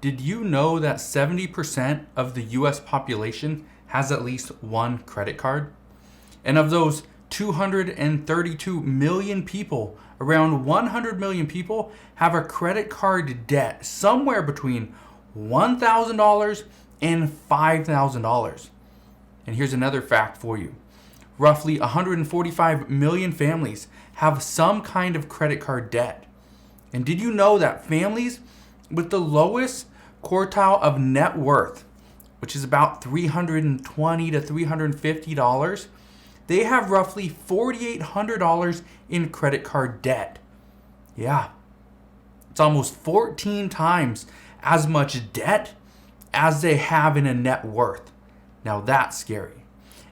Did you know that 70% of the US population has at least one credit card? And of those 232 million people, around 100 million people have a credit card debt somewhere between $1,000 and $5,000. And here's another fact for you. Roughly 145 million families have some kind of credit card debt. And did you know that families with the lowest quartile of net worth, which is about $320 to $350, they have roughly $4,800 in credit card debt. Yeah, it's almost 14 times as much debt as they have in a net worth. Now that's scary.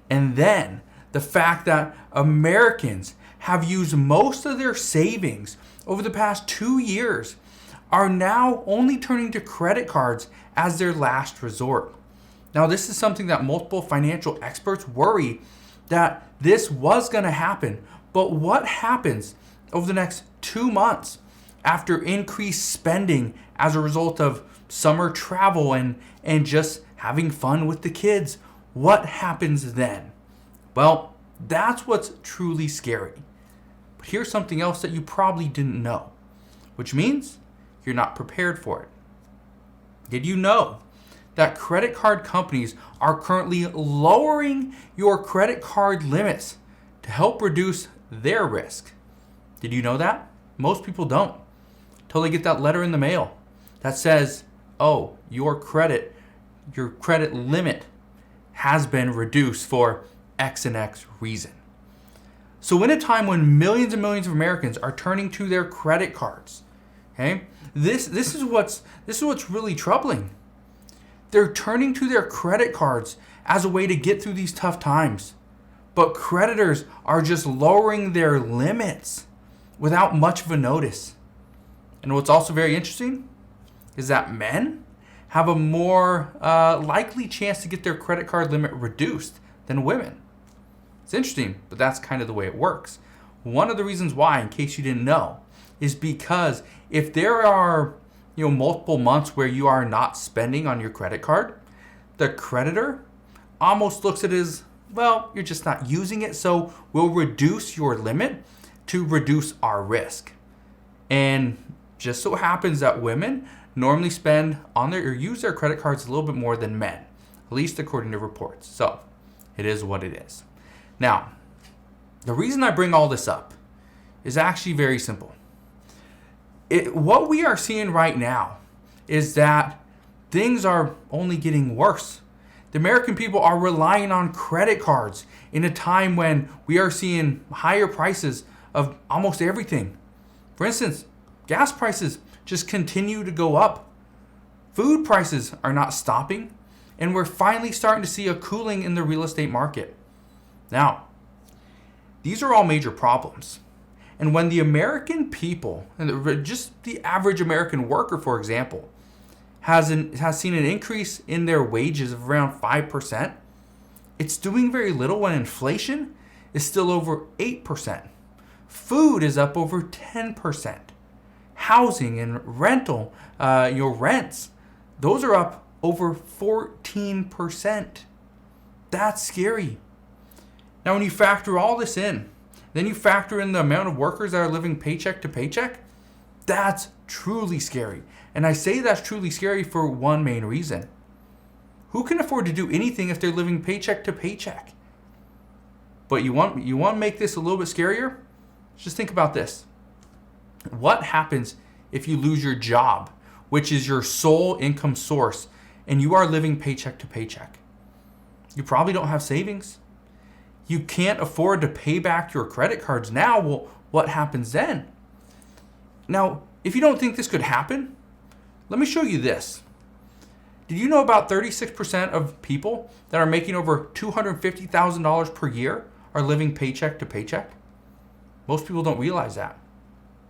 And then the fact that Americans have used most of their savings over the past 2 years are now only turning to credit cards as their last resort. Now, this is something that multiple financial experts worry that this was going to happen. But what happens over the next 2 months after increased spending as a result of summer travel and just having fun with the kids? What happens then? Well, that's what's truly scary. But here's something else that you probably didn't know, which means you're not prepared for it. Did you know that credit card companies are currently lowering your credit card limits to help reduce their risk? Did you know that? Most people don't, until they get that letter in the mail that says, oh, your credit limit has been reduced for X and X reason. So in a time when millions and millions of Americans are turning to their credit cards, okay, this is what's really troubling. They're turning to their credit cards as a way to get through these tough times. But creditors are just lowering their limits without much of a notice. And what's also very interesting is that men have a more likely chance to get their credit card limit reduced than women. It's interesting, but that's kind of the way it works. One of the reasons why, in case you didn't know, is because if there are multiple months where you are not spending on your credit card, the creditor almost looks at it as, well, you're just not using it, so we'll reduce your limit to reduce our risk. And just so happens that women normally spend on their or use their credit cards a little bit more than men, at least according to reports. So it is what it is. Now, the reason I bring all this up is actually very simple. What we are seeing right now is that things are only getting worse. The American people are relying on credit cards in a time when we are seeing higher prices of almost everything. For instance, gas prices just continue to go up. Food prices are not stopping, and we're finally starting to see a cooling in the real estate market. Now, these are all major problems. And when the American people, and just the average American worker, for example, has seen an increase in their wages of around 5%, it's doing very little when inflation is still over 8%. Food is up over 10%. Housing and rental, rents, those are up over 14%. That's scary. Now, when you factor all this in, then you factor in the amount of workers that are living paycheck to paycheck, that's truly scary. And I say that's truly scary for one main reason. Who can afford to do anything if they're living paycheck to paycheck? But you want to make this a little bit scarier? Just think about this. What happens if you lose your job, which is your sole income source, and you are living paycheck to paycheck? You probably don't have savings. You can't afford to pay back your credit cards now. Well, what happens then? Now, if you don't think this could happen, let me show you this. Did you know about 36% of people that are making over $250,000 per year are living paycheck to paycheck? Most people don't realize that.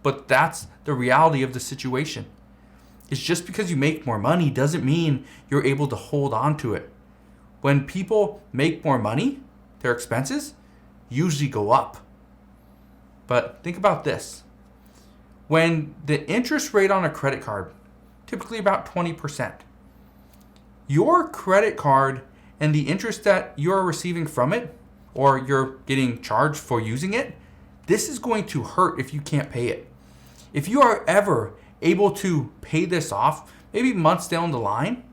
But that's the reality of the situation. It's just because you make more money doesn't mean you're able to hold on to it. When people make more money, their expenses usually go up. But think about this. When the interest rate on a credit card typically about 20%. Your credit card and the interest that you're receiving from it, or you're getting charged for using it, this is going to hurt if you can't pay it. If you are ever able to pay this off, maybe months down the line,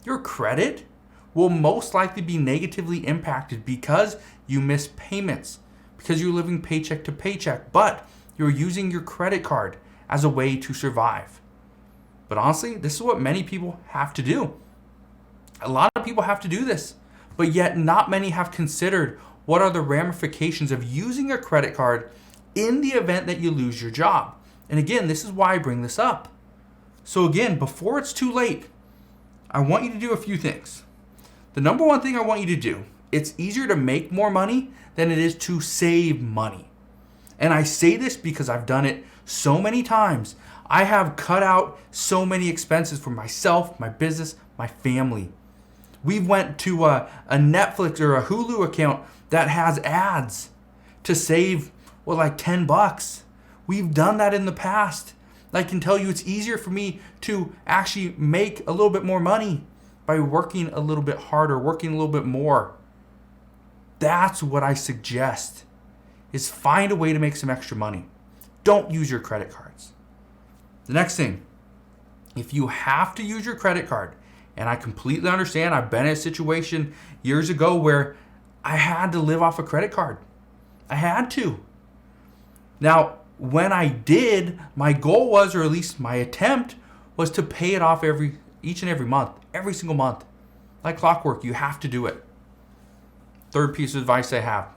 your credit will most likely be negatively impacted because you miss payments, because you're living paycheck to paycheck, but you're using your credit card as a way to survive. But honestly, this is what many people have to do. A lot of people have to do this, but yet not many have considered what are the ramifications of using a credit card in the event that you lose your job. And again, this is why I bring this up. So again, before it's too late, I want you to do a few things. The number one thing I want you to do, it's easier to make more money than it is to save money. And I say this because I've done it so many times. I have cut out so many expenses for myself, my business, my family. We went to a Netflix or a Hulu account that has ads to save, like $10. We've done that in the past. I can tell you it's easier for me to actually make a little bit more money by working a little bit harder, working a little bit more. That's what I suggest, is find a way to make some extra money. Don't use your credit cards. The next thing, if you have to use your credit card, and I completely understand, I've been in a situation years ago where I had to live off a credit card. I had to. Now, when I did, my goal was, or at least my attempt, was to pay it off each and every month, every single month. Like clockwork, you have to do it. Third piece of advice I have,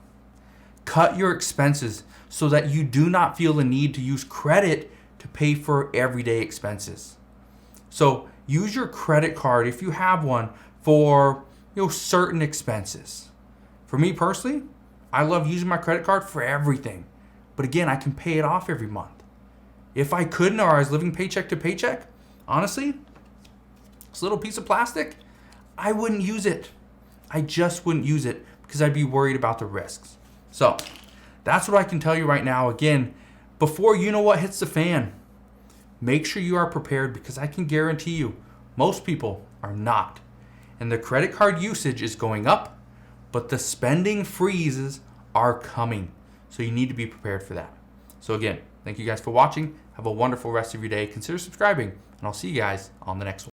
cut your expenses so that you do not feel the need to use credit to pay for everyday expenses. So use your credit card, if you have one, for certain expenses. For me personally, I love using my credit card for everything. But again, I can pay it off every month. If I couldn't, or I was living paycheck to paycheck, honestly, this little piece of plastic, I wouldn't use it. I just wouldn't use it because I'd be worried about the risks. So that's what I can tell you right now. Again, before you know what hits the fan, make sure you are prepared, because I can guarantee you most people are not. And the credit card usage is going up, but the spending freezes are coming. So you need to be prepared for that. So again, thank you guys for watching. Have a wonderful rest of your day. Consider subscribing, and I'll see you guys on the next one.